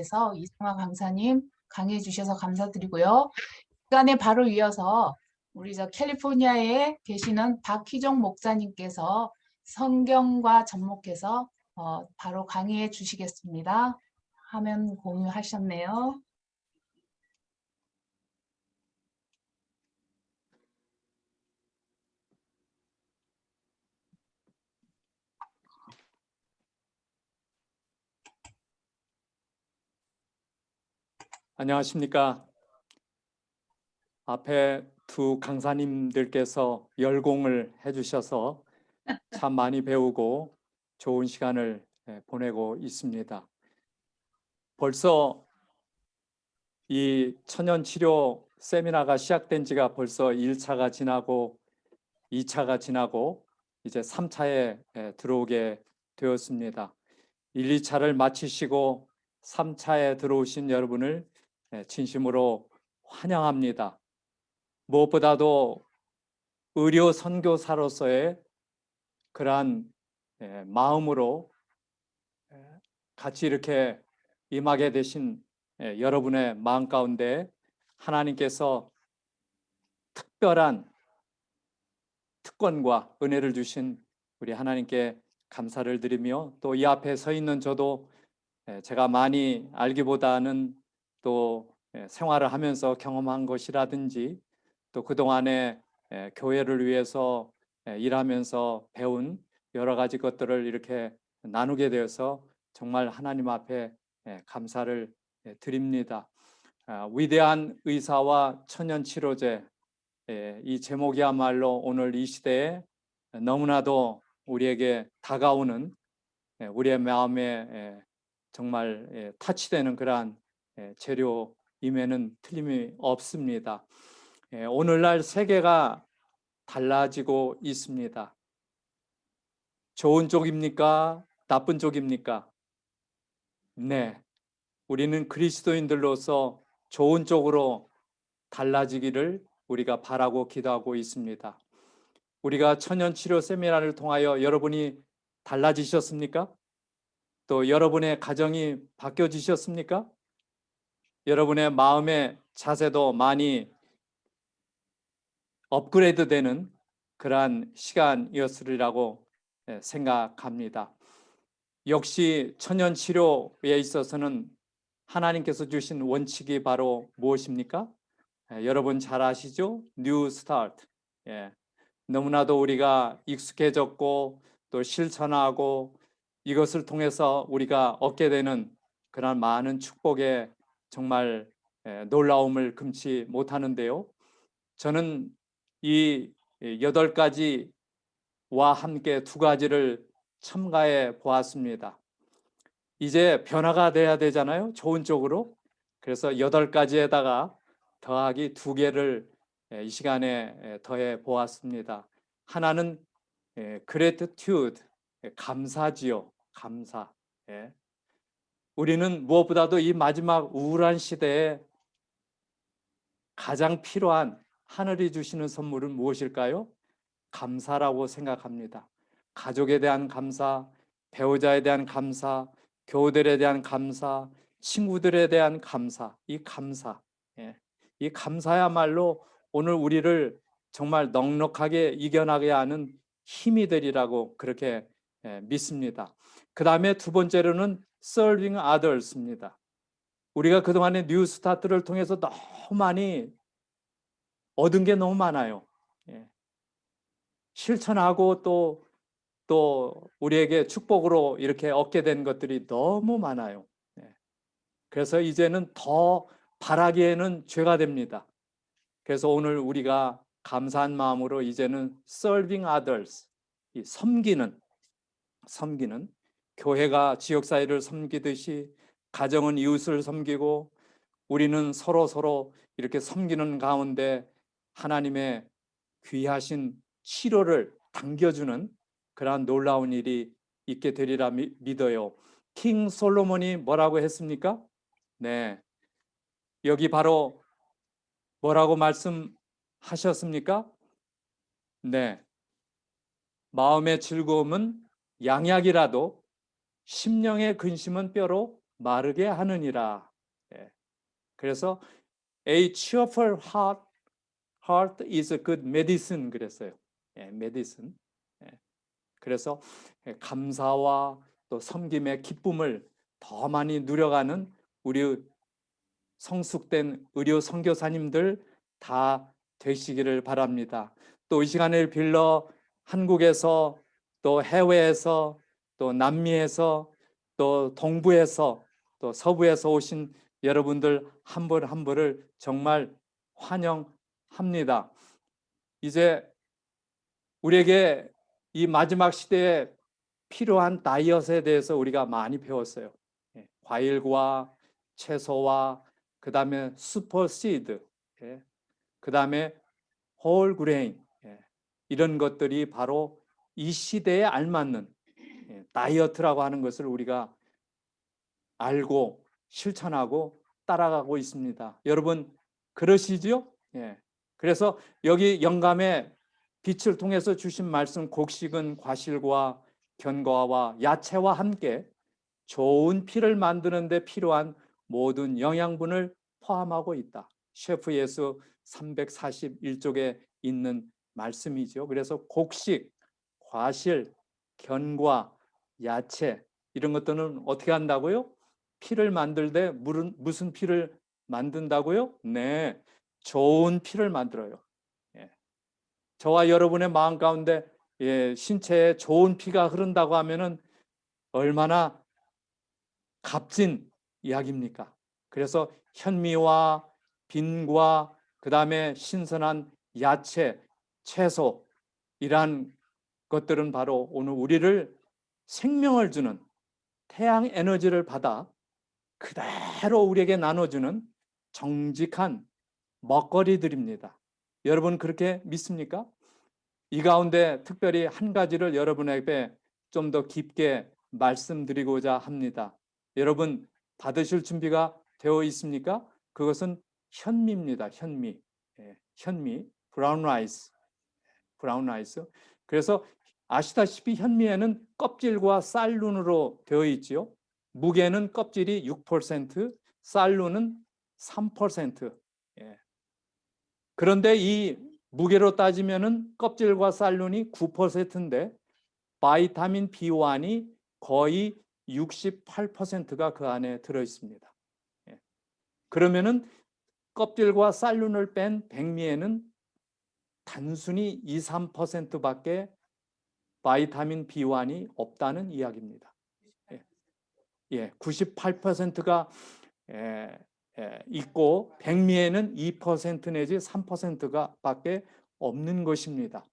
대해서 이상화 강사님 강의해 주셔서 감사드리고요. 시간에 바로 이어서 우리 캘리포니아에 계시는 박희종 목사님께서 성경과 접목해서 바로 강의해 주시겠습니다. 화면 공유하셨네요. 안녕하십니까. 앞에 두 강사님들께서 열공을 해주셔서 참 많이 배우고 좋은 시간을 보내고 있습니다. 벌써 이 천연치료 세미나가 시작된 지가 벌써 1차가 지나고 2차가 지나고 이제 3차에 들어오게 되었습니다. 1, 2차를 마치시고 3차에 들어오신 여러분을 진심으로 환영합니다. 무엇보다도 의료 선교사로서의 그러한 마음으로 같이 이렇게 임하게 되신 여러분의 마음 가운데 하나님께서 특별한 특권과 은혜를 주신 우리 하나님께 감사를 드리며, 또 이 앞에 서 있는 저도 제가 많이 알기보다는 또 생활을 하면서 경험한 것이라든지 또 그동안에 교회를 위해서 일하면서 배운 여러 가지 것들을 이렇게 나누게 되어서 정말 하나님 앞에 감사를 드립니다. 위대한 의사와 천연치료제, 이 제목이야말로 오늘 이 시대에 너무나도 우리에게 다가오는, 우리의 마음에 정말 타치되는 그러한 재료임에는 틀림이 없습니다. 오늘날 세계가 달라지고 있습니다. 좋은 쪽입니까? 나쁜 쪽입니까? 네, 우리는 그리스도인들로서 좋은 쪽으로 달라지기를 우리가 바라고 기도하고 있습니다. 우리가 천연치료 세미나를 통하여 여러분이 달라지셨습니까? 또 여러분의 가정이 바뀌어지셨습니까? 여러분의 마음의 자세도 많이 업그레이드 되는 그러한 시간이었으리라고 생각합니다. 역시 천연치료에 있어서는 하나님께서 주신 원칙이 바로 무엇입니까? 여러분 잘 아시죠? New Start. 너무나도 우리가 익숙해졌고 또 실천하고 이것을 통해서 우리가 얻게 되는 그런 많은 축복의 정말 놀라움을 금치 못하는데요. 저는 이 8가지와 함께 2가지를 첨가해 보았습니다. 이제 변화가 돼야 되잖아요. 좋은 쪽으로. 그래서 8가지에다가 더하기 2개를 이 시간에 더해 보았습니다. 하나는 gratitude, 감사지요. 감사. 우리는 무엇보다도 이 마지막 우울한 시대에 가장 필요한 하늘이 주시는 선물은 무엇일까요? 감사라고 생각합니다. 가족에 대한 감사, 배우자에 대한 감사, 교우들에 대한 감사, 친구들에 대한 감사, 이 감사. 이 감사야말로 오늘 우리를 정말 넉넉하게 이겨나가야 하는 힘이 되리라고 그렇게 믿습니다. 그 다음에 2번째로는 serving others입니다. 우리가 그동안의 뉴 스타트를 통해서 너무 많이 얻은 게 너무 많아요. 실천하고 또 우리에게 축복으로 이렇게 얻게 된 것들이 너무 많아요. 그래서 이제는 더 바라기에는 죄가 됩니다. 그래서 오늘 우리가 감사한 마음으로 이제는 serving others, 이 섬기는 교회가 지역사회를 섬기듯이 가정은 이웃을 섬기고 우리는 서로 이렇게 섬기는 가운데 하나님의 귀하신 치료를 당겨주는 그러한 놀라운 일이 있게 되리라 믿어요. 킹 솔로몬이 뭐라고 했습니까? 네, 여기 바로 뭐라고 말씀하셨습니까? 네, 마음의 즐거움은 양약이라도 심령의 근심은 뼈로 마르게 하느니라. 예. 그래서 A cheerful heart is a good medicine 그랬어요. 예, medicine. 예. 그래서 감사와 또 섬김의 기쁨을 더 많이 누려가는 우리 성숙된 의료 선교사님들 다 되시기를 바랍니다. 또 이 시간을 빌러 한국에서 또 해외에서 또 남미에서 또 동부에서 또 서부에서 오신 여러분들 한 분 한 분을 정말 환영합니다. 이제 우리에게 이 마지막 시대에 필요한 다이어트에 대해서 우리가 많이 배웠어요. 예, 과일과 채소와 그 다음에 슈퍼시드, 예, 그 다음에 홀그레인, 예, 이런 것들이 바로 이 시대에 알맞는 다이어트라고 하는 것을 우리가 알고 실천하고 따라가고 있습니다. 여러분 그러시죠? 예. 그래서 여기 영감의 빛을 통해서 주신 말씀 곡식은 과실과 견과와 야채와 함께 좋은 피를 만드는 데 필요한 모든 영양분을 포함하고 있다. 셰프 예수 341쪽에 있는 말씀이죠. 그래서 곡식, 과실, 견과, 야채 이런 것들은 어떻게 한다고요? 피를 만들 때 무슨 피를 만든다고요? 네, 좋은 피를 만들어요. 예. 저와 여러분의 마음 가운데 신체에 좋은 피가 흐른다고 하면은 얼마나 값진 이야기입니까? 그래서 현미와 빈과 그 다음에 신선한 야채, 채소 이러한 것들은 바로 오늘 우리를 생명을 주는 태양 에너지를 받아 그대로 우리에게 나눠주는 정직한 먹거리들입니다. 여러분 그렇게 믿습니까? 이 가운데 특별히 한 가지를 여러분에게 좀 더 깊게 말씀드리고자 합니다. 여러분 받으실 준비가 되어 있습니까? 그것은 현미입니다. 현미. 예, 현미, 브라운 라이스. 브라운 라이스. 그래서 아시다시피 현미에는 껍질과 쌀눈으로 되어 있지요. 무게는 껍질이 6%, 쌀눈은 3%. 예. 그런데 이 무게로 따지면은 껍질과 쌀눈이 9%인데 바이타민 B1이 거의 68%가 그 안에 들어 있습니다. 예. 그러면은 껍질과 쌀눈을 뺀 백미에는 단순히 2, 3%밖에 바이타민 B1이 없다는 이야기입니다. 예, 98%가 있고 백미에는 2% 내지 3%가 밖에 없는 것입니다.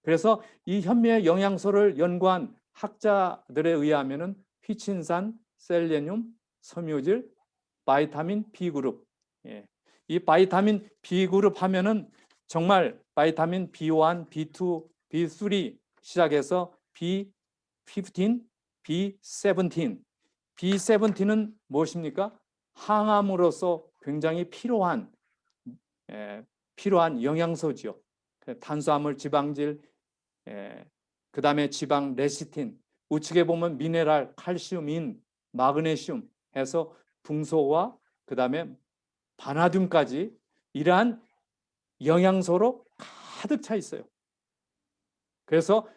그래서 이 현미의 영양소를 연구한 학자들에 의하면은 휘친산, 셀레늄, 섬유질, 바이타민 B그룹. 예. 이 바이타민 B그룹 하면은 정말 바이타민 B1, B2, B3 시작해서 B15, B17. B17은 무엇입니까? 항암으로서 굉장히 필요한 영양소죠. 탄수화물, 지방질, 그 다음에 지방 레시틴, 우측에 보면 미네랄, 칼슘, 인, 마그네슘 해서 붕소와 그 다음에 바나듐까지 이러한 영양소로 가득 차 있어요. 그래서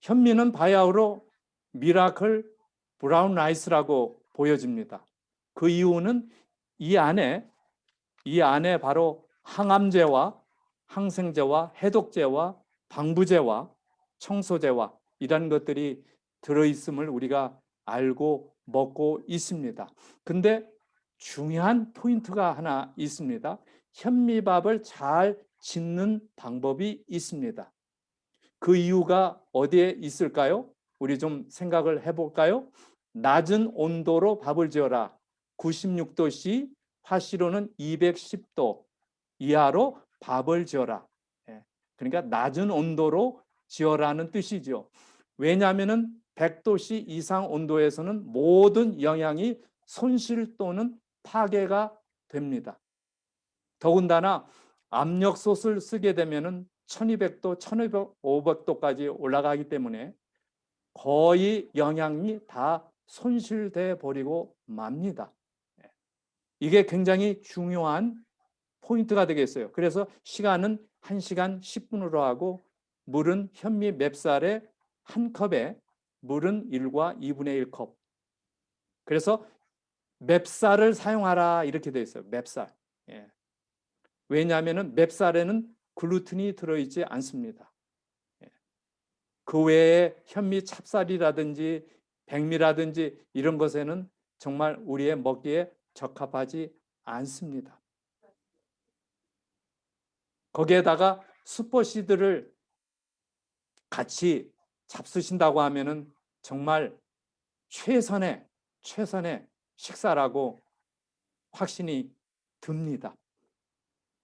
현미는 바야흐로 미라클 브라운 라이스라고 보여집니다. 그 이유는 이 안에 바로 항암제와 항생제와 해독제와 방부제와 청소제와 이런 것들이 들어있음을 우리가 알고 먹고 있습니다. 근데 중요한 포인트가 하나 있습니다. 현미밥을 잘 짓는 방법이 있습니다. 그 이유가 어디에 있을까요? 우리 좀 생각을 해볼까요? 낮은 온도로 밥을 지어라. 96도씨, 화씨로는 210도 이하로 밥을 지어라. 그러니까 낮은 온도로 지어라는 뜻이죠. 왜냐하면 100도씨 이상 온도에서는 모든 영양이 손실 또는 파괴가 됩니다. 더군다나 압력솥을 쓰게 되면 1200도, 1500도까지 올라가기 때문에 거의 영양이 다 손실돼 버리고 맙니다. 이게 굉장히 중요한 포인트가 되겠어요. 그래서 시간은 1시간 10분으로 하고 물은 현미 맵쌀의 한 컵에 물은 1과 2분의 1컵. 그래서 맵쌀을 사용하라 이렇게 되어 있어요. 맵쌀. 예. 왜냐하면 맵쌀에는 글루텐이 들어있지 않습니다. 예. 그 외에 현미 찹쌀이라든지 백미라든지 이런 것에는 정말 우리의 먹기에 적합하지 않습니다. 거기에다가 슈퍼시드를 같이 잡수신다고 하면은 정말 최선의 식사라고 확신이 듭니다.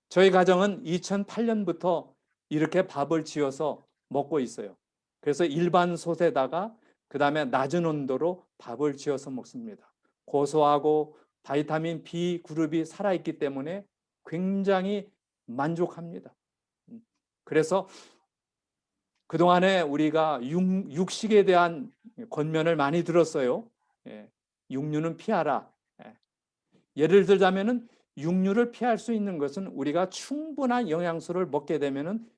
저희 가정은 2008년부터 이렇게 밥을 지어서 먹고 있어요. 그래서 일반 솥에다가 그 다음에 낮은 온도로 밥을 지어서 먹습니다. 고소하고 바이타민 B 그룹이 살아있기 때문에 굉장히 만족합니다. 그래서 그동안에 우리가 육식에 대한 권면을 많이 들었어요. 예, 육류는 피하라. 예. 예를 들자면은 육류를 피할 수 있는 것은 우리가 충분한 영양소를 먹게 되면은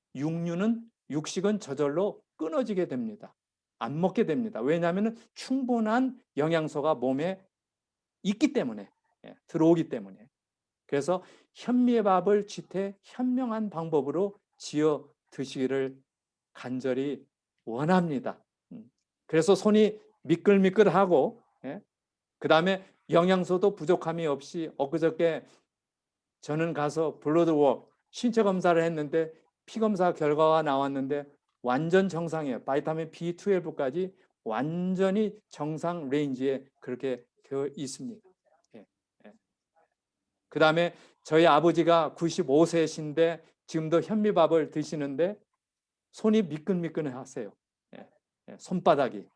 육식은 저절로 끊어지게 됩니다. 안 먹게 됩니다. 왜냐하면 충분한 영양소가 몸에 있기 때문에, 들어오기 때문에. 그래서 현미밥을 지태 현명한 방법으로 지어 드시기를 간절히 원합니다. 그래서 손이 미끌미끌하고, 그 다음에 영양소도 부족함이 없이 엊그저께 저는 가서 블러드웍 신체 검사를 했는데 피 검사 결과가 나왔는데 완전 정상이에요. 바이타민 B12까지 완전히 정상 레인지에 그렇게 되어 있습니다. 그 다음에 저희 아버지가 95세신데 지금도 현미밥을 드시는데 손이 미끈미끈하세요. 손바닥이.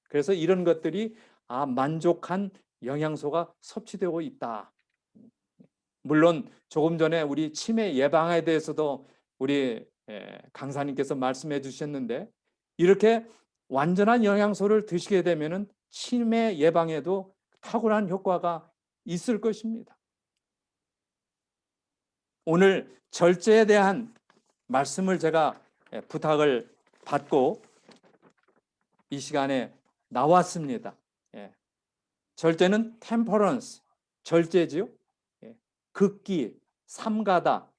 그래서 이런 것들이 만족한 영양소가 섭취되고 있다. 물론 조금 전에 우리 치매 예방에 대해서도 우리 강사님께서 말씀해 주셨는데 이렇게 완전한 영양소를 드시게 되면은 치매 예방에도 탁월한 효과가 있을 것입니다. 오늘 절제에 대한 말씀을 제가 부탁을 받고 이 시간에 나왔습니다. 절제는 템퍼런스, 절제지요. 극기, 삼가다,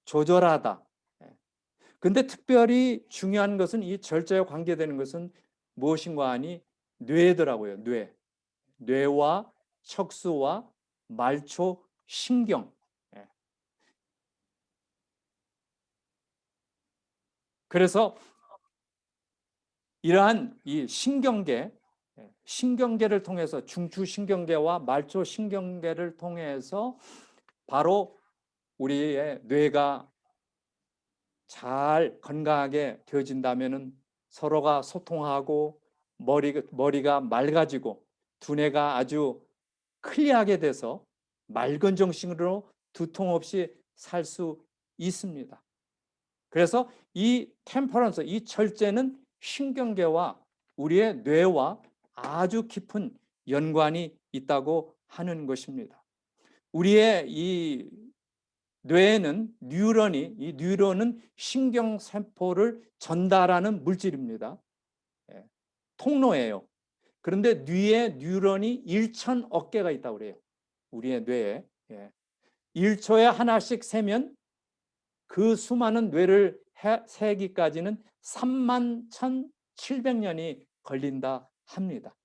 조절하다. 근데 특별히 중요한 것은 이 절제와 관계되는 것은 무엇인가 하니 뇌더라고요. 뇌와 척수와 말초, 신경. 그래서 이러한 이 신경계를 통해서 중추신경계와 말초신경계를 통해서 바로 우리의 뇌가 잘 건강하게 되어진다면은 서로가 소통하고 머리가 맑아지고 두뇌가 아주 클리어하게 돼서 맑은 정신으로 두통 없이 살 수 있습니다. 그래서 이 템퍼런스, 이 절제는 신경계와 우리의 뇌와 아주 깊은 연관이 있다고 하는 것입니다. 우리의 이 뇌에는 이 뉴런은 신경세포를 전달하는 물질입니다. 통로예요. 그런데 뇌에 뉴런이 1,000억 개가 있다고 그래요. 우리의 뇌에. 1초에 하나씩 세면 그 수많은 뇌를 세기까지는 31,700년이 걸린다 합니다.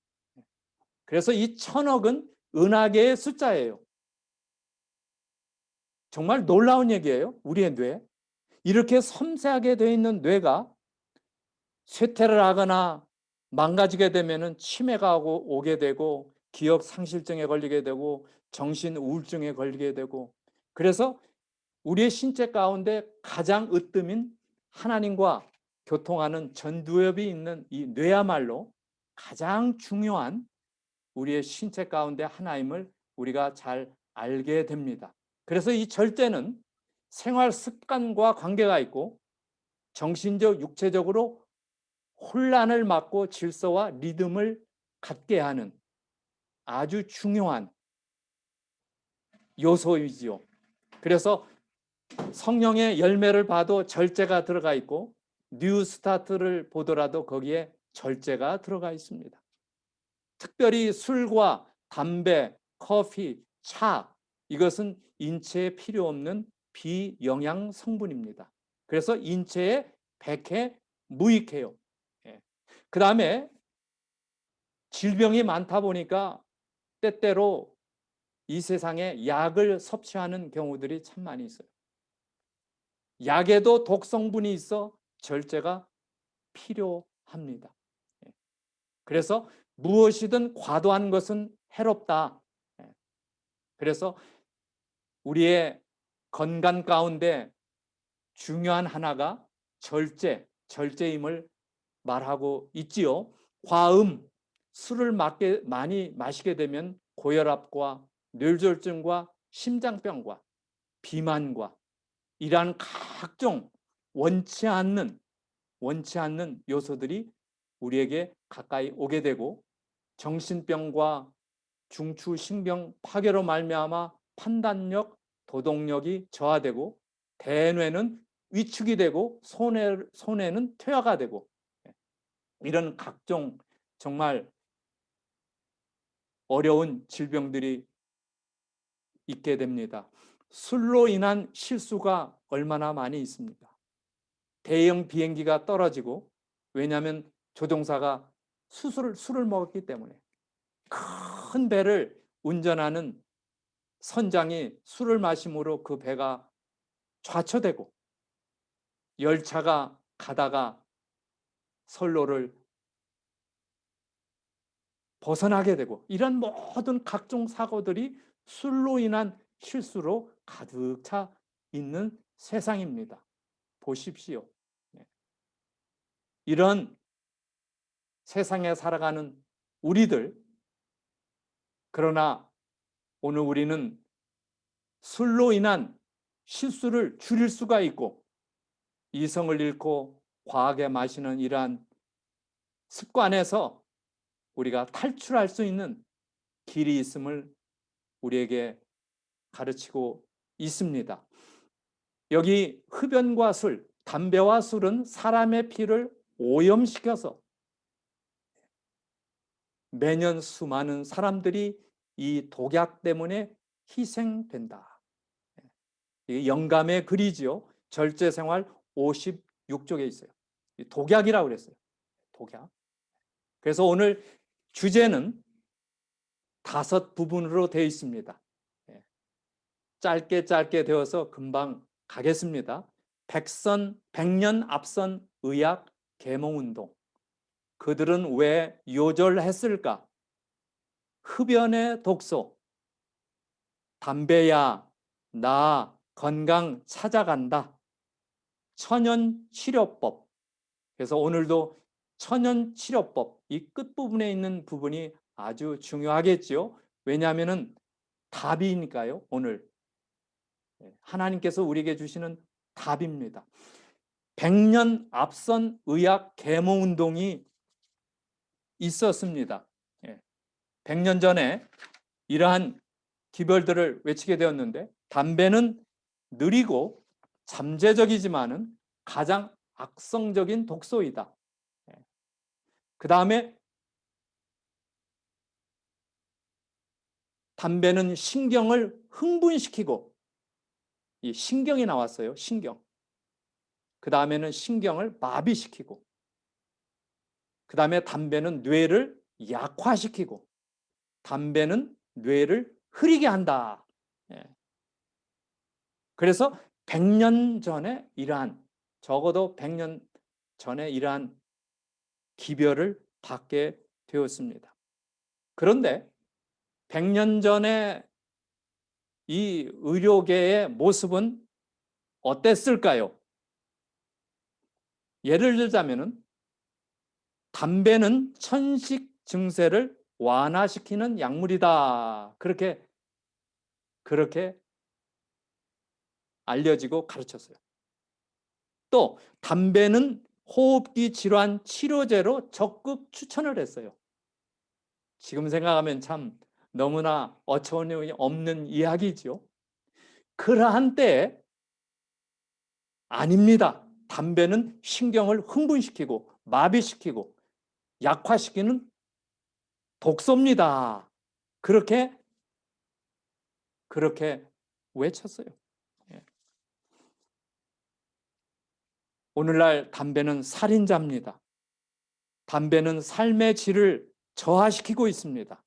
그래서 이 1,000억은 은하계의 숫자예요. 정말 놀라운 얘기예요. 우리의 뇌. 이렇게 섬세하게 되어 있는 뇌가 쇠퇴를 하거나 망가지게 되면 치매가 오게 되고 기억 상실증에 걸리게 되고 정신 우울증에 걸리게 되고 그래서 우리의 신체 가운데 가장 으뜸인 하나님과 교통하는 전두엽이 있는 이 뇌야말로 가장 중요한 우리의 신체 가운데 하나임을 우리가 잘 알게 됩니다. 그래서 이 절제는 생활 습관과 관계가 있고 정신적, 육체적으로 혼란을 막고 질서와 리듬을 갖게 하는 아주 중요한 요소이지요. 그래서 성령의 열매를 봐도 절제가 들어가 있고 뉴 스타트를 보더라도 거기에 절제가 들어가 있습니다. 특별히 술과 담배, 커피, 차 이것은 인체에 필요 없는 비영양 성분입니다. 그래서 인체에 백해 무익해요. 예. 그 다음에 질병이 많다 보니까 때때로 이 세상에 약을 섭취하는 경우들이 참 많이 있어요. 약에도 독성분이 있어 절제가 필요합니다. 예. 그래서 무엇이든 과도한 것은 해롭다. 예. 그래서 우리의 건강 가운데 중요한 하나가 절제임을 말하고 있지요. 과음, 술을 많이 마시게 되면 고혈압과 뇌졸중과 심장병과 비만과 이러한 각종 원치 않는 요소들이 우리에게 가까이 오게 되고 정신병과 중추신경 파괴로 말미암아 판단력, 도덕력이 저하되고 대뇌는 위축이 되고 손해는 퇴화가 되고 이런 각종 정말 어려운 질병들이 있게 됩니다. 술로 인한 실수가 얼마나 많이 있습니까? 대형 비행기가 떨어지고 왜냐하면 조종사가 술을 먹었기 때문에 큰 배를 운전하는 선장이 술을 마심으로 그 배가 좌초되고 열차가 가다가 선로를 벗어나게 되고 이런 모든 각종 사고들이 술로 인한 실수로 가득 차 있는 세상입니다. 보십시오. 이런 세상에 살아가는 우리들, 그러나 오늘 우리는 술로 인한 실수를 줄일 수가 있고 이성을 잃고 과하게 마시는 이러한 습관에서 우리가 탈출할 수 있는 길이 있음을 우리에게 가르치고 있습니다. 여기 흡연과 술, 담배와 술은 사람의 피를 오염시켜서 매년 수많은 사람들이 이 독약 때문에 희생된다. 이게 영감의 글이지요. 절제생활 56쪽에 있어요. 독약이라고 그랬어요. 독약. 그래서 오늘 주제는 5부분으로 되어 있습니다. 짧게 되어서 금방 가겠습니다. 백년 앞선 의학 계몽운동. 그들은 왜 요절했을까? 흡연의 독소. 담배야, 나 건강 찾아간다. 천연치료법. 그래서 오늘도 천연치료법, 이 끝부분에 있는 부분이 아주 중요하겠죠. 왜냐하면 답이니까요. 오늘 하나님께서 우리에게 주시는 답입니다. 100년 앞선 의학 계몽운동이 있었습니다. 100년 전에 이러한 기별들을 외치게 되었는데 담배는 느리고 잠재적이지만은 가장 악성적인 독소이다. 그 다음에 담배는 신경을 흥분시키고 이 신경이 나왔어요. 신경. 그 다음에는 신경을 마비시키고 그 다음에 담배는 뇌를 약화시키고 담배는 뇌를 흐리게 한다. 그래서 100년 전에 이러한 적어도 100년 전에 이러한 기별을 받게 되었습니다. 그런데 100년 전에 이 의료계의 모습은 어땠을까요? 예를 들자면은 담배는 천식 증세를 완화시키는 약물이다. 그렇게 알려지고 가르쳤어요. 또 담배는 호흡기 질환 치료제로 적극 추천을 했어요. 지금 생각하면 참 너무나 어처구니 없는 이야기죠. 그러한 때에 아닙니다. 담배는 신경을 흥분시키고 마비시키고 약화시키는 독소입니다. 그렇게 외쳤어요. 예. 오늘날 담배는 살인자입니다. 담배는 삶의 질을 저하시키고 있습니다.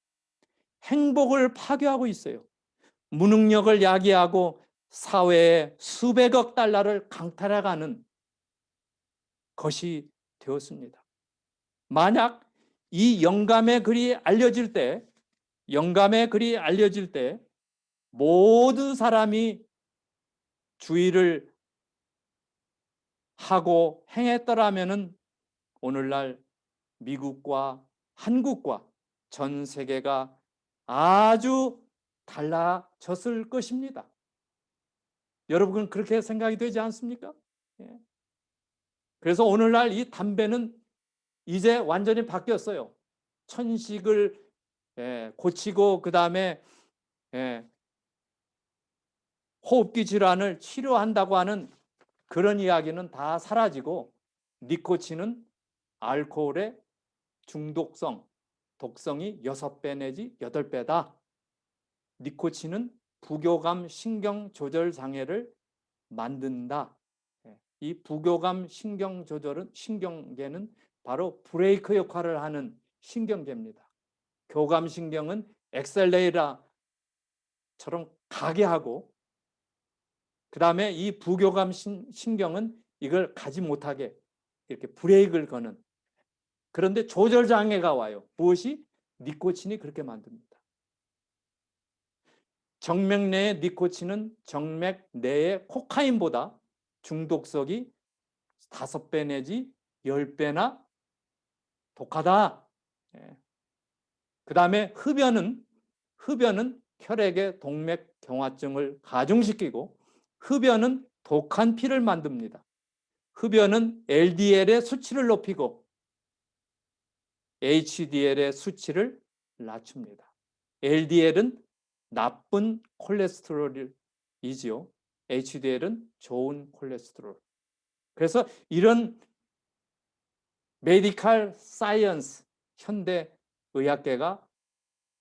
행복을 파괴하고 있어요. 무능력을 야기하고 사회에 수백억 달러를 강탈해가는 것이 되었습니다. 만약 이 영감의 글이 알려질 때, 모든 사람이 주의를 하고 행했더라면은 오늘날 미국과 한국과 전 세계가 아주 달라졌을 것입니다. 여러분 그렇게 생각이 되지 않습니까? 예. 그래서 오늘날 이 담배는 이제 완전히 바뀌었어요. 천식을 고치고 그 다음에 호흡기 질환을 치료한다고 하는 그런 이야기는 다 사라지고 니코틴은 알코올의 중독성, 독성이 6배 내지 8배다. 니코틴은 부교감 신경 조절 장애를 만든다. 이 부교감 신경 조절은 신경계는 바로 브레이크 역할을 하는 신경계입니다. 교감 신경은 엑셀레이터처럼 가게 하고 그 다음에 이 부교감 신경은 이걸 가지 못하게 이렇게 브레이크를 거는 그런데 조절 장애가 와요. 무엇이? 니코틴이 그렇게 만듭니다. 정맥 내의 니코틴은 정맥 내의 코카인보다 중독성이 5배 내지 10배나 독하다. 그 다음에 흡연은 혈액의 동맥 경화증을 가중시키고 흡연은 독한 피를 만듭니다. 흡연은 LDL의 수치를 높이고 HDL의 수치를 낮춥니다. LDL은 나쁜 콜레스테롤이지요. HDL은 좋은 콜레스테롤. 그래서 이런 메디컬 사이언스 현대 의학계가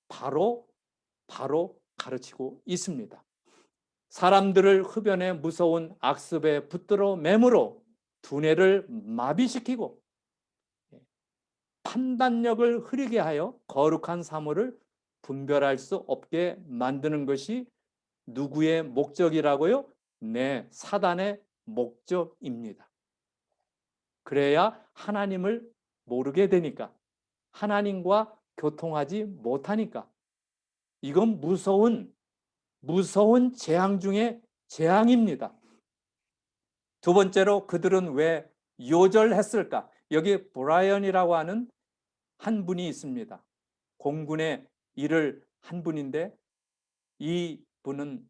바로 가르치고 있습니다. 사람들을 흡연의 무서운 악습에 붙들어 매물어 두뇌를 마비시키고 판단력을 흐리게 하여 거룩한 사물을 분별할 수 없게 만드는 것이 누구의 목적이라고요? 네, 사단의 목적입니다. 그래야 하나님을 모르게 되니까, 하나님과 교통하지 못하니까. 이건 무서운 재앙 중에 재앙입니다. 두 번째로 그들은 왜 요절했을까? 여기 브라이언이라고 하는 한 분이 있습니다. 공군의 일을 한 분인데 이 분은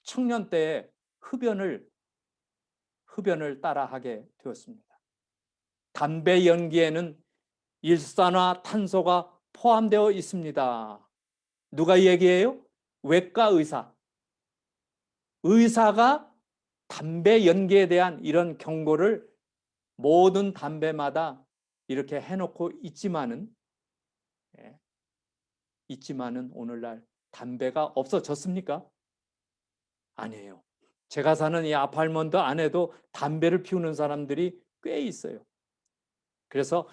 청년 때에 흡연을 따라하게 되었습니다. 담배 연기에는 일산화탄소가 포함되어 있습니다. 누가 얘기해요? 외과 의사가 담배 연기에 대한 이런 경고를 모든 담배마다 이렇게 해놓고 있지만은 오늘날 담배가 없어졌습니까? 아니에요. 제가 사는 이 아파트먼트 안에도 담배를 피우는 사람들이 꽤 있어요. 그래서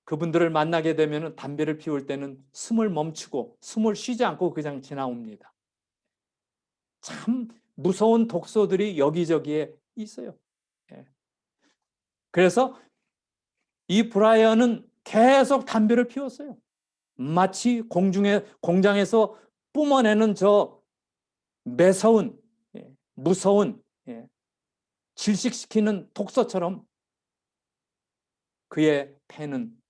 그분들을 만나게 되면 담배를 피울 때는 숨을 멈추고 숨을 쉬지 않고 그냥 지나옵니다. 참 무서운 독소들이 여기저기에 있어요. 그래서 이 브라이언은 계속 담배를 피웠어요. 마치 공장에서 뿜어내는 저 매서운 무서운 질식시키는 독소처럼 그의 폐는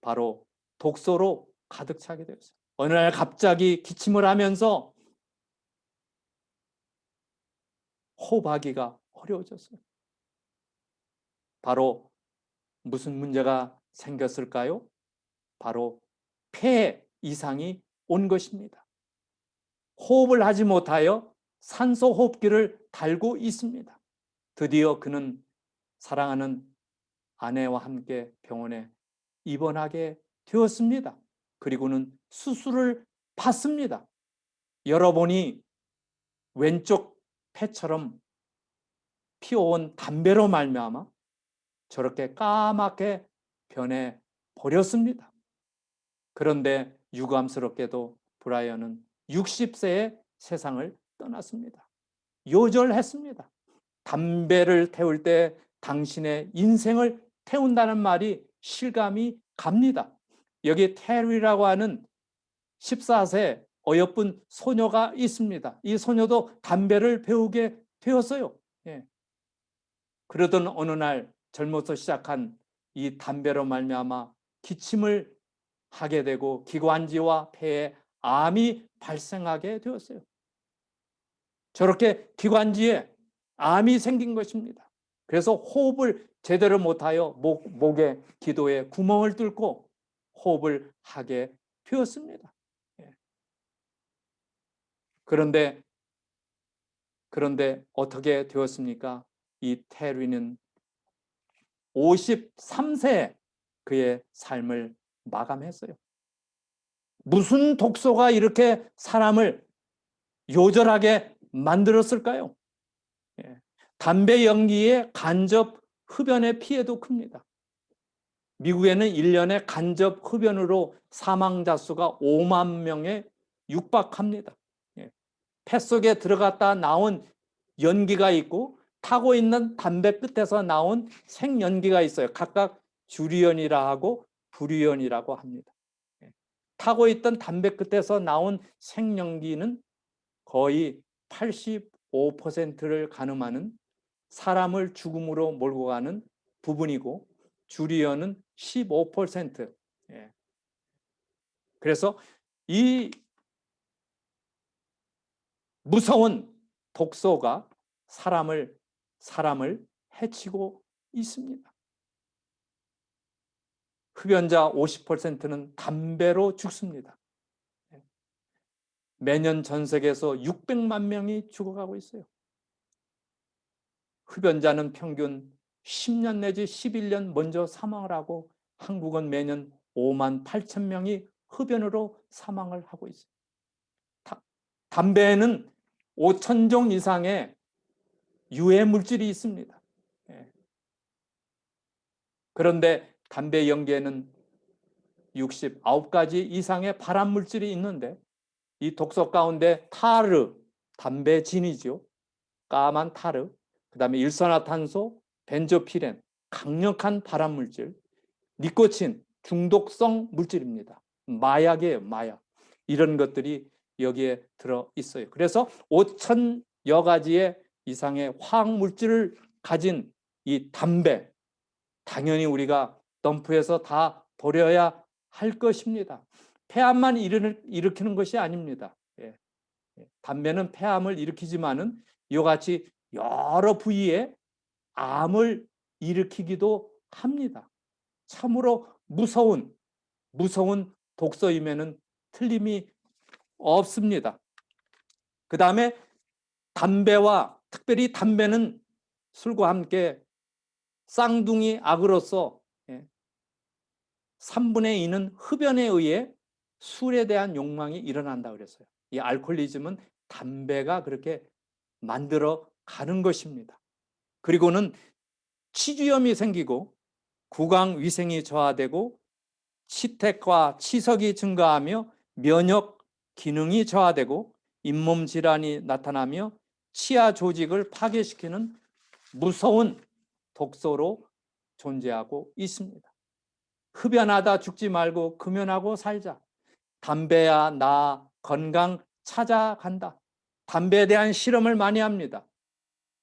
바로 독소로 가득 차게 되었어요. 어느 날 갑자기 기침을 하면서 호흡하기가 어려워졌어요. 바로 무슨 문제가 생겼을까요? 바로 폐 이상이 온 것입니다. 호흡을 하지 못하여 산소 호흡기를 달고 있습니다. 드디어 그는 사랑하는 아내와 함께 병원에 입원하게 되었습니다. 그리고는 수술을 받습니다. 열어보니 왼쪽 폐처럼 피어온 담배로 말미암아 저렇게 까맣게 변해 버렸습니다. 그런데 유감스럽게도 브라이언은 60세에 세상을 떠났습니다. 요절했습니다. 담배를 태울 때 당신의 인생을 태운다는 말이 실감이 갑니다. 여기 테리라고 하는 14세 어여쁜 소녀가 있습니다. 이 소녀도 담배를 배우게 되었어요. 예. 그러던 어느 날 젊어서 시작한 이 담배로 말미암아 기침을 하게 되고 기관지와 폐에 암이 발생하게 되었어요. 저렇게 기관지에 암이 생긴 것입니다. 그래서 호흡을 제대로 못하여 목에 기도에 구멍을 뚫고 호흡을 하게 되었습니다. 그런데 어떻게 되었습니까? 이 테리는 53세에 그의 삶을 마감했어요. 무슨 독소가 이렇게 사람을 요절하게 만들었을까요? 담배 연기의 간접 흡연의 피해도 큽니다. 미국에는 1년에 간접 흡연으로 사망자 수가 5만 명에 육박합니다. 폐 속에 들어갔다 나온 연기가 있고 타고 있는 담배 끝에서 나온 생연기가 있어요. 각각 주류연이라 하고 불유연이라고 합니다. 타고 있던 담배 끝에서 나온 생연기는 거의 85%를 가늠하는 사람을 죽음으로 몰고 가는 부분이고 주류연은 15%. 그래서 이 무서운 독소가 사람을 해치고 있습니다. 흡연자 50%는 담배로 죽습니다. 매년 전 세계에서 600만 명이 죽어가고 있어요. 흡연자는 평균 10년 내지 11년 먼저 사망을 하고 한국은 매년 5만 8천 명이 흡연으로 사망을 하고 있어요. 담배에는 5천 종 이상의 유해 물질이 있습니다. 그런데 담배 연기에는 69가지 이상의 발암 물질이 있는데 이 독소 가운데 타르, 담배진이죠. 까만 타르, 그 다음에 일산화탄소, 벤조피렌, 강력한 발암 물질, 니코틴, 중독성 물질입니다. 마약이에요, 마약. 이런 것들이 여기에 들어 있어요. 그래서 5천여 가지의 이상의 화학 물질을 가진 이 담배, 당연히 우리가 덤프해서 다 버려야 할 것입니다. 폐암만 일으키는 것이 아닙니다. 담배는 폐암을 일으키지만은 이와 같이 여러 부위에 암을 일으키기도 합니다. 참으로 무서운 독소임에는 틀림이 없습니다. 그 다음에 담배와 특별히 담배는 술과 함께 쌍둥이 악으로서 3분의 2는 흡연에 의해 술에 대한 욕망이 일어난다고 그랬어요. 이 알코올리즘은 담배가 그렇게 만들어 가는 것입니다. 그리고는 치주염이 생기고 구강 위생이 저하되고 치택과 치석이 증가하며 면역 기능이 저하되고 잇몸 질환이 나타나며 치아 조직을 파괴시키는 무서운 독소로 존재하고 있습니다. 흡연하다 죽지 말고 금연하고 살자. 담배야 나 건강 찾아간다. 담배에 대한 실험을 많이 합니다.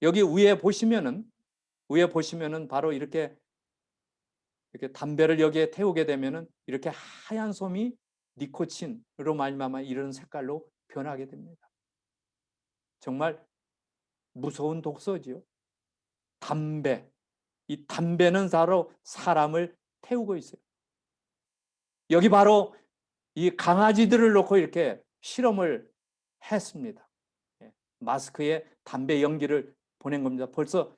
여기 위에 보시면은 바로 이렇게 담배를 여기에 태우게 되면은 이렇게 하얀 솜이 니코틴으로 말미암아 이런 색깔로 변하게 됩니다. 정말 무서운 독소지요. 담배. 이 담배는 바로 사람을 태우고 있어요. 여기 바로 이 강아지들을 놓고 이렇게 실험을 했습니다. 예, 마스크에 담배 연기를 보낸 겁니다. 벌써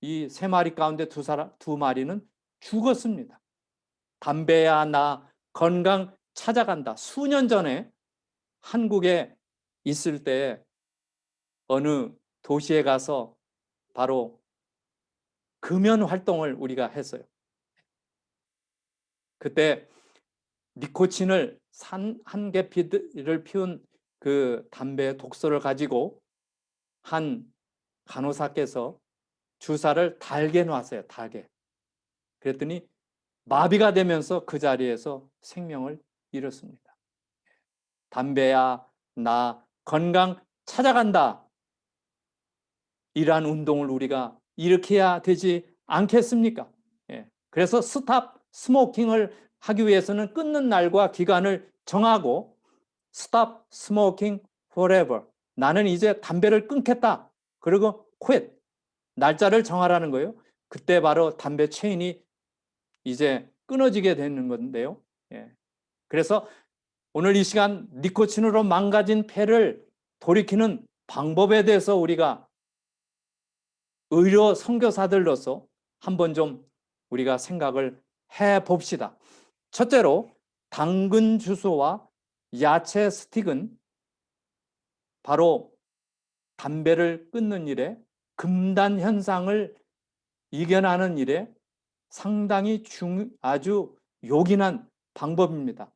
이 3마리 가운데 두 마리는 죽었습니다. 담배야 나 건강 찾아간다. 수년 전에 한국에 있을 때 어느 도시에 가서 바로 금연 활동을 우리가 했어요. 그때 니코틴을 한 개피를 피운 그 담배 독소를 가지고 한 간호사께서 주사를 달게 놨어요. 달게. 그랬더니 마비가 되면서 그 자리에서 생명을 잃었습니다. 담배야 나 건강 찾아간다. 이러한 운동을 우리가 일으켜야 되지 않겠습니까? 예. 그래서 스탑 스모킹을 하기 위해서는 끊는 날과 기간을 정하고 스탑 스모킹 forever. 나는 이제 담배를 끊겠다. 그리고 quit. 날짜를 정하라는 거예요. 그때 바로 담배 체인이 이제 끊어지게 되는 건데요. 예. 그래서 오늘 이 시간 니코틴으로 망가진 폐를 돌이키는 방법에 대해서 우리가 의료 선교사들로서 한번 좀 우리가 생각을 해 봅시다. 첫째로 당근 주스와 야채 스틱은 바로 담배를 끊는 일에 금단 현상을 이겨나는 일에 상당히 아주 요긴한 방법입니다.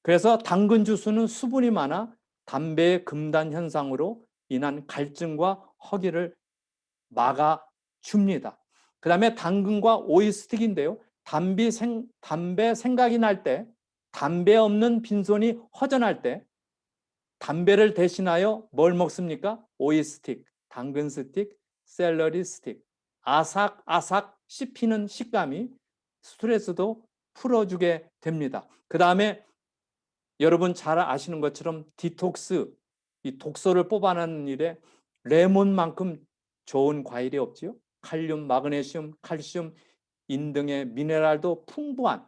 그래서 당근 주스는 수분이 많아 담배의 금단 현상으로 인한 갈증과 허기를 막아줍니다. 그 다음에 당근과 오이 스틱인데요. 담배 생각이 날 때, 담배 없는 빈손이 허전할 때 담배를 대신하여 뭘 먹습니까? 오이 스틱, 당근 스틱, 샐러리 스틱. 아삭아삭 씹히는 식감이 스트레스도 풀어주게 됩니다. 그 다음에 여러분 잘 아시는 것처럼 디톡스, 이 독소를 뽑아내는 일에 레몬만큼 좋은 과일이 없지요. 칼륨, 마그네슘, 칼슘, 인 등의 미네랄도 풍부한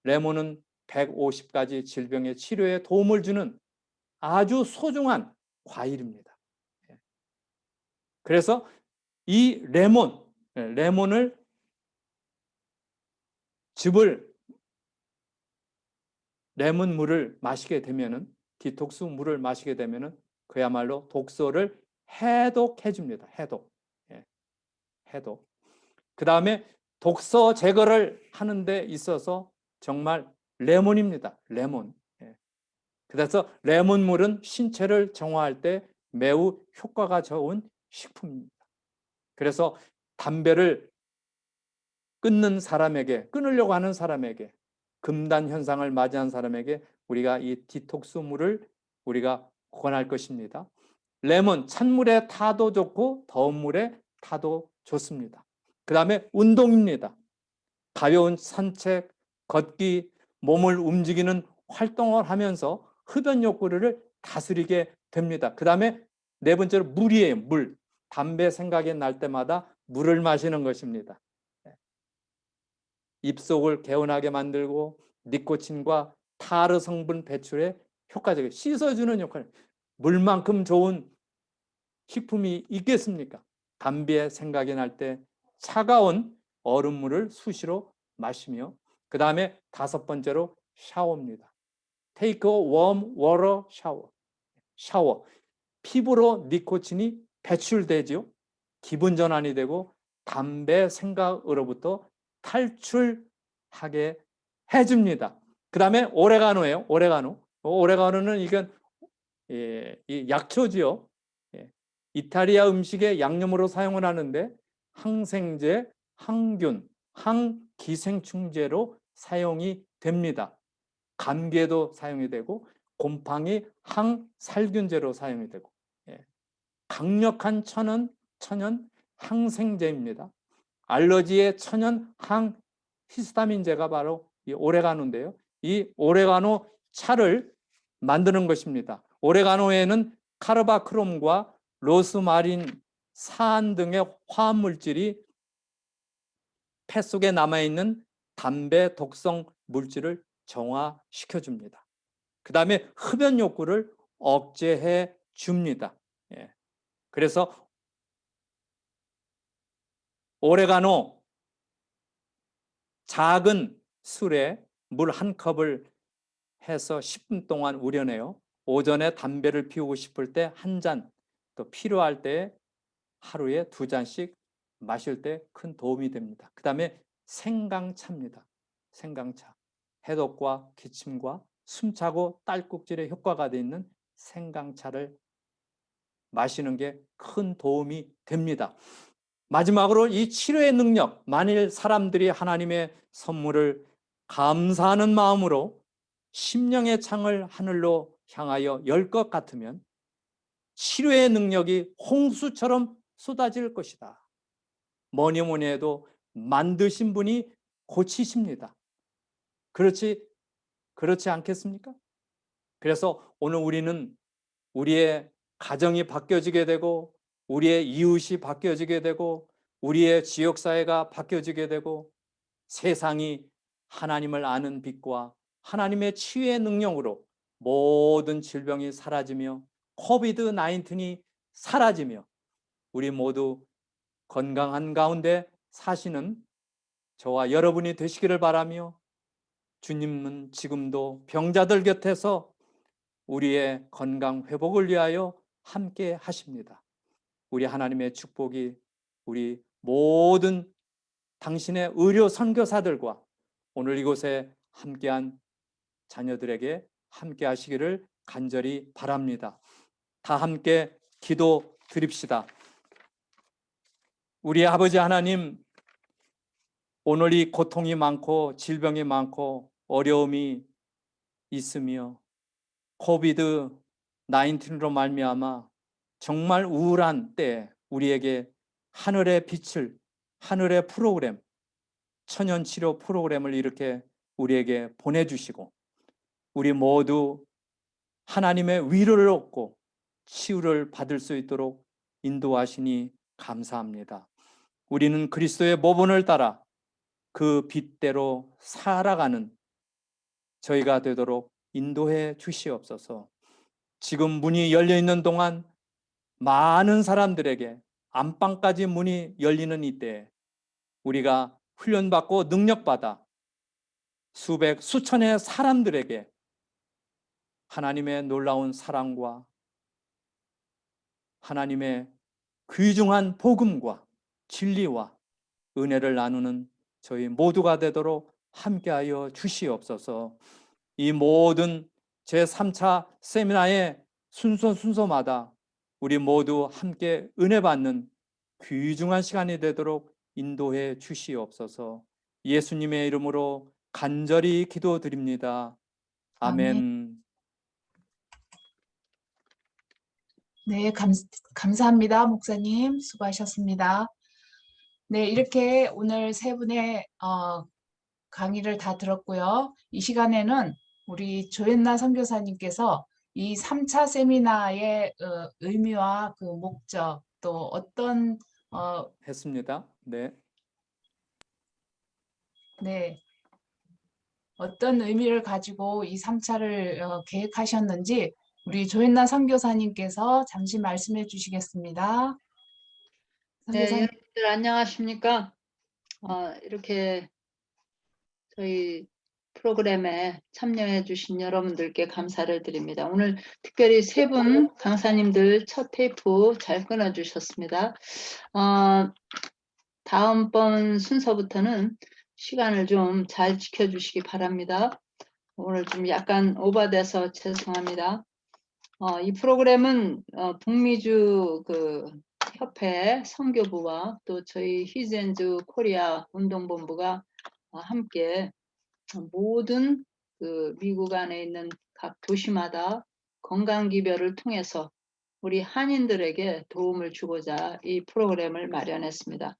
레몬은 150가지 질병의 치료에 도움을 주는 아주 소중한 과일입니다. 그래서 이 레몬을 레몬물을 마시게 되면은 디톡스 물을 마시게 되면은 그야말로 독소를 해독해 줍니다. 해독. 예, 해독. 그다음에 독소 제거를 하는 데 있어서 정말 레몬입니다. 레몬. 예. 그래서 레몬물은 신체를 정화할 때 매우 효과가 좋은 식품입니다. 그래서 담배를 끊으려고 하는 사람에게, 금단 현상을 맞이한 사람에게 우리가 이 디톡스 물을 우리가 권할 것입니다. 레몬, 찬물에 타도 좋고 더운 물에 타도 좋습니다. 그 다음에 운동입니다. 가벼운 산책, 걷기, 몸을 움직이는 활동을 하면서 흡연 욕구를 다스리게 됩니다. 그 다음에 네 번째로 물이에요. 물. 담배 생각이 날 때마다 물을 마시는 것입니다. 입속을 개운하게 만들고 니코틴과 타르 성분 배출에 효과적이에요. 씻어주는 역할. 물만큼 좋은 식품이 있겠습니까? 담배 생각이 날 때 차가운 얼음물을 수시로 마시며 그 다음에 5번째로 샤워입니다. Take a warm water shower. 샤워. 피부로 니코틴이 배출되죠. 기분 전환이 되고 담배 생각으로부터 탈출하게 해줍니다. 그 다음에 오레가노예요. 오레가노는 이건 이 약초지요. 이탈리아 음식에 양념으로 사용을 하는데 항생제, 항균, 항기생충제로 사용이 됩니다. 감기에도 사용이 되고 곰팡이 항살균제로 사용이 되고 강력한 천연 항생제입니다. 알러지의 천연 항히스타민제가 바로 이 오레가노인데요. 이 오레가노 차를 만드는 것입니다. 오레가노에는 카르바크롬과 로스마린, 사안 등의 화합물질이 폐 속에 남아있는 담배 독성 물질을 정화시켜 줍니다. 그 다음에 흡연 욕구를 억제해 줍니다. 예. 그래서 오레가노 작은 술에 물 한 컵을 해서 10분 동안 우려내요. 오전에 담배를 피우고 싶을 때 한 잔, 또 필요할 때 하루에 2잔씩 마실 때 큰 도움이 됩니다. 그 다음에 생강차입니다. 생강차. 해독과 기침과 숨차고 딸꾹질에 효과가 되어 있는 생강차를 마시는 게 큰 도움이 됩니다. 마지막으로 이 치료의 능력, 만일 사람들이 하나님의 선물을 감사하는 마음으로 심령의 창을 하늘로 향하여 열 것 같으면 치료의 능력이 홍수처럼 쏟아질 것이다. 뭐니 뭐니 해도 만드신 분이 고치십니다. 그렇지 않겠습니까? 그래서 오늘 우리는 우리의 가정이 바뀌어지게 되고, 우리의 이웃이 바뀌어지게 되고, 우리의 지역사회가 바뀌어지게 되고, 세상이 하나님을 아는 빛과 하나님의 치유의 능력으로 모든 질병이 사라지며 코비드 19이 사라지며 우리 모두 건강한 가운데 사시는 저와 여러분이 되시기를 바라며, 주님은 지금도 병자들 곁에서 우리의 건강 회복을 위하여 함께 하십니다. 우리 하나님의 축복이 우리 모든 당신의 의료 선교사들과 오늘 이곳에 함께한 자녀들에게 함께 하시기를 간절히 바랍니다. 다 함께 기도 드립시다. 우리 아버지 하나님, 오늘 이 고통이 많고 질병이 많고 어려움이 있으며 코비드 19으로 말미암아 정말 우울한 때 우리에게 하늘의 빛을, 하늘의 프로그램, 천연치료 프로그램을 이렇게 우리에게 보내주시고 우리 모두 하나님의 위로를 얻고 치유를 받을 수 있도록 인도하시니 감사합니다. 우리는 그리스도의 모본을 따라 그 빛대로 살아가는 저희가 되도록 인도해 주시옵소서. 지금 문이 열려 있는 동안 많은 사람들에게 안방까지 문이 열리는 이때 우리가 훈련받고 능력받아 수백, 수천의 사람들에게 하나님의 놀라운 사랑과 하나님의 귀중한 복음과 진리와 은혜를 나누는 저희 모두가 되도록 함께하여 주시옵소서. 이 모든 제3차 세미나의 순서마다 우리 모두 함께 은혜 받는 귀중한 시간이 되도록 인도해 주시옵소서. 예수님의 이름으로 간절히 기도드립니다. 아멘. 아멘. 네, 감사합니다. 목사님. 수고하셨습니다. 네, 이렇게 오늘 세 분의 강의를 다 들었고요. 이 시간에는 우리 조앤나 선교사님께서 이 3차 세미나의 의미와 그 목적, 또 어떤 했습니다. 네. 네, 어떤 의미를 가지고 이 3차를 계획하셨는지 우리 조앤나 선교사님께서 잠시 말씀해 주시겠습니다. 네, 선교사님. 여러분들 안녕하십니까? 이렇게 저희 프로그램에 참여해 주신 여러분들께 감사를 드립니다. 오늘 특별히 세 분 강사님들 첫 테이프 잘 끊어주셨습니다. 다음번 순서부터는 시간을 좀 잘 지켜주시기 바랍니다. 오늘 좀 약간 오버돼서 죄송합니다. 이 프로그램은 북미주 그 협회 선교부와 또 저희 히즈앤즈 코리아 운동본부가 함께 모든 그 미국 안에 있는 각 도시마다 건강기별을 통해서 우리 한인들에게 도움을 주고자 이 프로그램을 마련했습니다.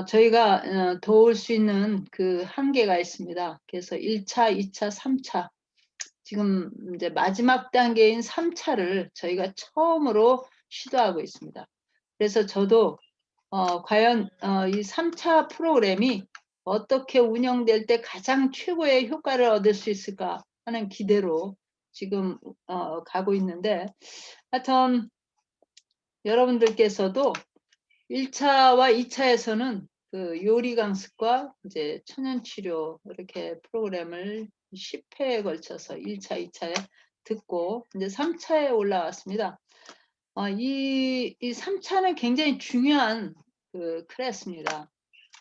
저희가 도울 수 있는 그 한계가 있습니다. 그래서 1차, 2차, 3차 지금 이제 마지막 단계인 3차를 저희가 처음으로 시도하고 있습니다. 그래서 저도 과연 이 3차 프로그램이 어떻게 운영될 때 가장 최고의 효과를 얻을 수 있을까 하는 기대로 지금 가고 있는데, 하여튼 여러분들께서도 1차와 2차에서는 그 요리 강습과 이제 천연 치료 이렇게 프로그램을 10회에 걸쳐서 1차, 2차에 듣고 이제 3차에 올라왔습니다. 이 3차는 굉장히 중요한 그 클래스입니다.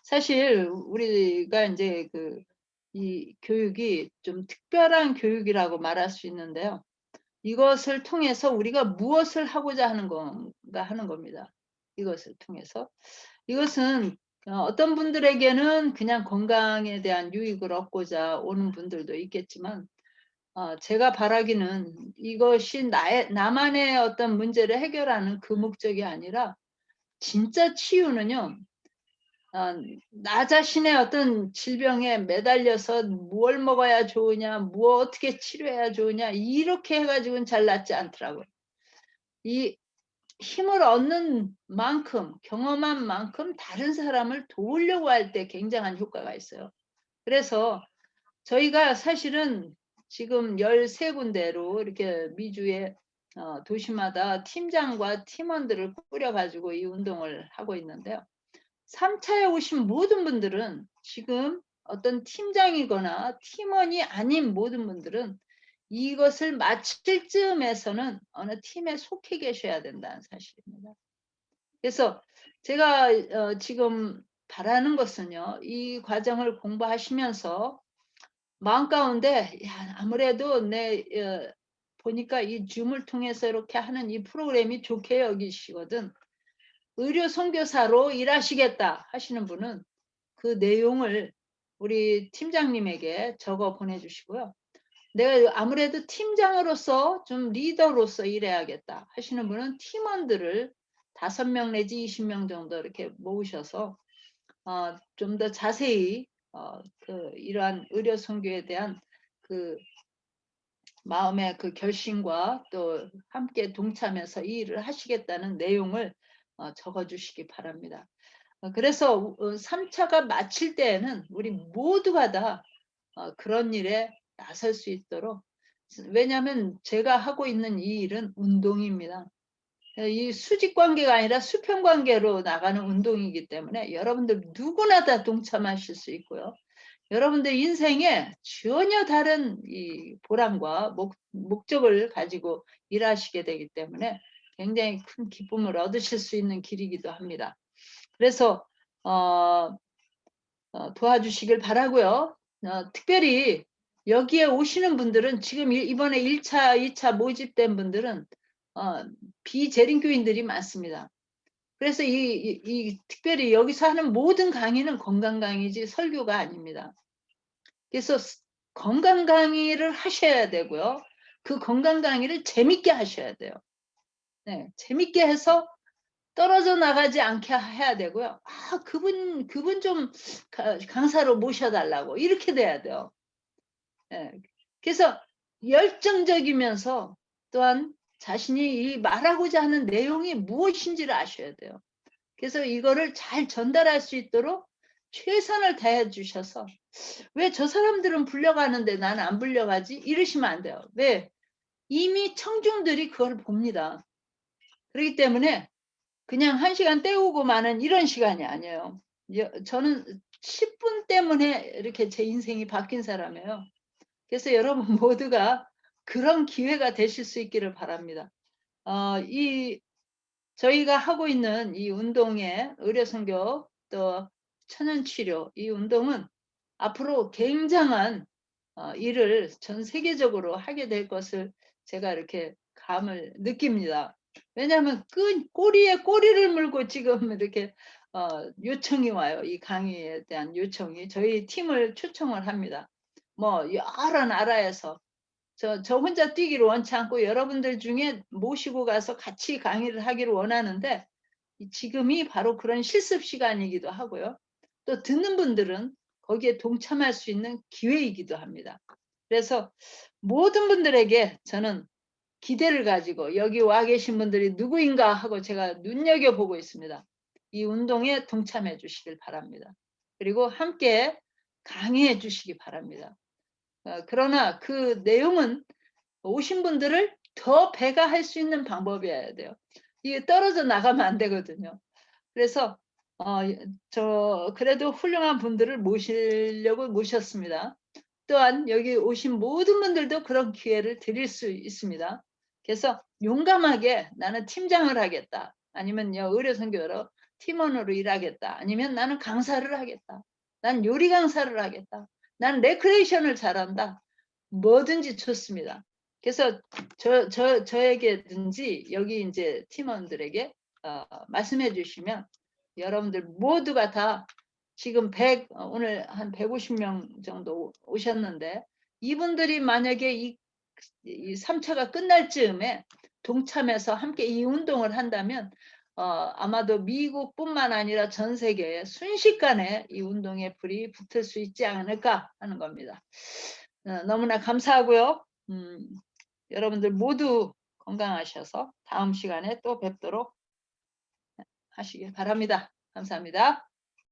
사실 우리가 이제 이 교육이 좀 특별한 교육이라고 말할 수 있는데요. 이것을 통해서 우리가 무엇을 하고자 하는 건가 하는 겁니다. 이것을 통해서. 이것은 어떤 분들에게는 그냥 건강에 대한 유익을 얻고자 오는 분들도 있겠지만, 제가 바라기는 이것이 나만의 어떤 문제를 해결하는 그 목적이 아니라, 진짜 치유는요, 나 자신의 어떤 질병에 매달려서 뭘 먹어야 좋으냐, 뭐 어떻게 치료해야 좋으냐, 이렇게 해가지고는 잘 낫지 않더라고요. 이 힘을 얻는 만큼, 경험한 만큼 다른 사람을 도우려고 할 때 굉장한 효과가 있어요. 그래서 저희가 사실은 지금 13군데로 이렇게 미주의 도시마다 팀장과 팀원들을 꾸려가지고 이 운동을 하고 있는데요. 3차에 오신 모든 분들은 지금 어떤 팀장이거나 팀원이 아닌 모든 분들은 이것을 마칠 즈음에서는 어느 팀에 속해 계셔야 된다는 사실입니다. 그래서 제가 지금 바라는 것은요, 이 과정을 공부하시면서 마음 가운데 아무래도 보니까 이 줌을 통해서 이렇게 하는 이 프로그램이 좋게 여기시거든. 의료 선교사로 일하시겠다 하시는 분은 그 내용을 우리 팀장님에게 적어 보내주시고요. 내가 아무래도 팀장으로서 좀 리더로서 일해야겠다 하시는 분은 팀원들을 5명 내지 20명 정도 이렇게 모으셔서 좀 더 자세히 이러한 의료 선교에 대한 그 마음의 그 결심과 또 함께 동참해서 이 일을 하시겠다는 내용을 적어 주시기 바랍니다. 그래서 3차가 마칠 때에는 우리 모두가 다 그런 일에 나설 수 있도록, 왜냐하면 제가 하고 있는 이 일은 운동입니다. 이 수직 관계가 아니라 수평 관계로 나가는 운동이기 때문에 여러분들 누구나 다 동참하실 수 있고요. 여러분들 인생에 전혀 다른 이 보람과 목적을 가지고 일하시게 되기 때문에 굉장히 큰 기쁨을 얻으실 수 있는 길이기도 합니다. 그래서 도와주시길 바라고요. 특별히 여기에 오시는 분들은 지금 이번에 1차, 2차 모집된 분들은 비재림교인들이 많습니다. 그래서 특별히 여기서 하는 모든 강의는 건강 강의지 설교가 아닙니다. 그래서 건강 강의를 하셔야 되고요. 그 건강 강의를 재밌게 하셔야 돼요. 네, 재밌게 해서 떨어져 나가지 않게 해야 되고요. 그분 좀 강사로 모셔달라고 이렇게 돼야 돼요. 네, 그래서 열정적이면서 또한 자신이 이 말하고자 하는 내용이 무엇인지를 아셔야 돼요. 그래서 이거를 잘 전달할 수 있도록 최선을 다해 주셔서, 왜 저 사람들은 불려가는데 나는 안 불려가지? 이러시면 안 돼요. 왜? 이미 청중들이 그걸 봅니다. 그렇기 때문에 그냥 1시간 때우고 마는 이런 시간이 아니에요. 저는 10분 때문에 이렇게 제 인생이 바뀐 사람이에요. 그래서 여러분 모두가 그런 기회가 되실 수 있기를 바랍니다. 저희가 하고 있는 이 운동의 의료선교 또 천연치료, 이 운동은 앞으로 굉장한 일을 전 세계적으로 하게 될 것을 제가 이렇게 감을 느낍니다. 왜냐하면 꼬리에 꼬리를 물고 지금 이렇게 요청이 와요. 이 강의에 대한 요청이. 저희 팀을 초청을 합니다. 뭐 여러 나라에서 저 혼자 뛰기를 원치 않고 여러분들 중에 모시고 가서 같이 강의를 하기를 원하는데, 지금이 바로 그런 실습 시간이기도 하고요. 또 듣는 분들은 거기에 동참할 수 있는 기회이기도 합니다. 그래서 모든 분들에게 저는 기대를 가지고 여기 와 계신 분들이 누구인가 하고 제가 눈여겨보고 있습니다. 이 운동에 동참해 주시길 바랍니다. 그리고 함께 강의해 주시기 바랍니다. 그러나 그 내용은 오신 분들을 더 배가할 수 있는 방법이어야 돼요. 이게 떨어져 나가면 안 되거든요. 그래서 저 그래도 훌륭한 분들을 모시려고 모셨습니다. 또한 여기 오신 모든 분들도 그런 기회를 드릴 수 있습니다. 그래서 용감하게 나는 팀장을 하겠다. 아니면 의료선교로 팀원으로 일하겠다. 아니면 나는 강사를 하겠다. 난 요리 강사를 하겠다. 난 레크레이션을 잘한다. 뭐든지 좋습니다. 그래서 저에게든지 여기 이제 팀원들에게 말씀해 주시면 여러분들 모두가 다 지금 오늘 한 150명 정도 오셨는데 이분들이 만약에 이 3차가 끝날 즈음에 동참해서 함께 이 운동을 한다면 아마도 미국뿐만 아니라 전 세계에 순식간에 이 운동에 불이 붙을 수 있지 않을까 하는 겁니다. 너무나 감사하고요. 여러분들 모두 건강하셔서 다음 시간에 또 뵙도록 하시길 바랍니다. 감사합니다.